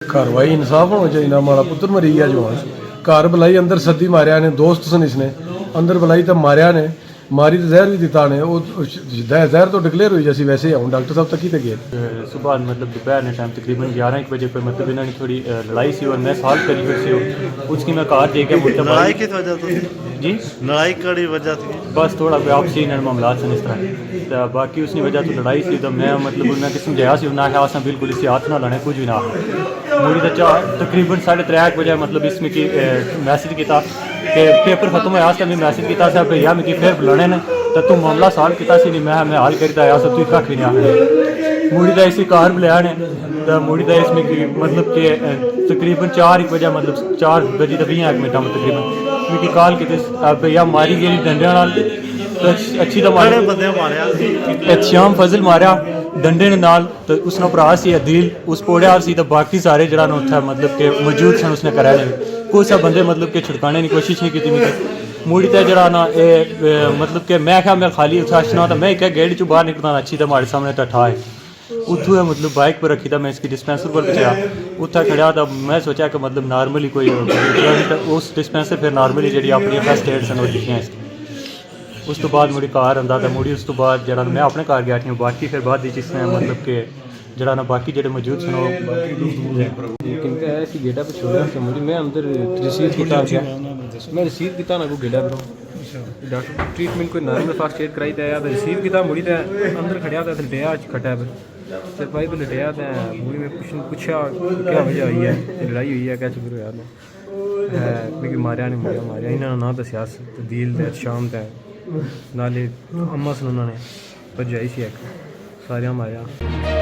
कार्रवाई इंसाफ होना चाहिए ना। हमारा पुत्र मरी गया जो घर बुलाई अंदर सदी मारिया ने, दोस्त सन इसने अंदर बुलाई तब मारिया ने, मारी तो जहर भी दिता ने, वो जहर तो डिक्लेयर हुई जैसी वैसे हूँ डॉक्टर साहब तक ही तो गए। सुबह मतलब दोपहर ने टाइम तकरीबन 11 बजे पर मतलब इन्होंने थोड़ी लड़ाई सी और मैं सॉल्व करी उससे उसकी मैं कार दे गया मुझे लड़ाई किस वजह से जी लड़ाई कड़ी वजह थी बस थोड़ा कोई आपसी मामला सन इस तरह तो बाकी उसकी वजह तो लड़ाई सी तो मैं मतलब उन्हें किसी गया सी उन्हें आखिया असा बिल्कुल इसी हाथ ना लाने कुछ भी ना मुड़ी तो चार तकरीबन 3:30 बजे मतलब इसमें की मैसेज किया कि पेपर खत्म होया तो मैं मैसेज किया साहब भैया मिगी फिर बुलाने ने तो तू मामला सॉल्व किया सी नहीं मैं हल करता आया सब तू कख नहीं आखने मुड़ी का इसी कार बुलाया ने तो मुड़ी का इसमें की मतलब कि तकरीबन 4 बजे मतलब 4 बजे तो 20 मिनट में तकरीबन मिगी कॉल की भैया मारी गई डंडे नाल तो अच्छी तो मारे बंदे मारिया श्याम फजल मारिया डंडे नाल तो उसने भरा सी अदील उस पोड़िया सी तो बाकी सारे जरा उत्थे मतलब कि मौजूद सन उसने कराया कोई सा बंदे मतलब कि छिड़काने की कोशिश नहीं की मिगी मुड़ी ते जरा ना मतलब कि मैं क्या मैं खाली उत्थे अच्छना तो मैं क्या गेट चो बाहर निकलना अच्छी तो हमारे सामने तो ठा है उतू है मतलब बाइक पर रखी था मैं इसकी डिस्पेंसर पर गया उत्थे खड़ा था मैं सोचा कि मतलब नॉर्मली कोई उस डिस्पेंसर फिर नॉर्मली जी अपनी फर्स्ट एड सन लिखियाँ इसकी उस तो बाद मुड़ी कार आंदा तो मुड़ी उस तो बाद जरा मैं अपने घर गया थी बाकी फिर बाद इसने मतलब कि जरा ना बाकी जो मौजूद सन क्योंकि ऐसी गेटा पर छोड़ा था मुझे मैं अंदर रिसीव किया गया मैं रिसीव किया ना को गेटा पर डॉक्टर ट्रीटमेंट कोई नॉर्मल फर्स्ट एड कराई था रिसीव किया मुड़ी तो अंदर खड़ा था लटिया खट्टा पर तो भाई पर लटिया तो मुड़ी में पूछा क्या वजह हुई है लड़ाई हुई है क्या चक्कर होया मिगी मारिया नहीं मारिया इन्होंने ना दसिया तब्दील ते शाम ते नाले अम्मा सन उन्होंने भजाई सी एक सारिया मारिया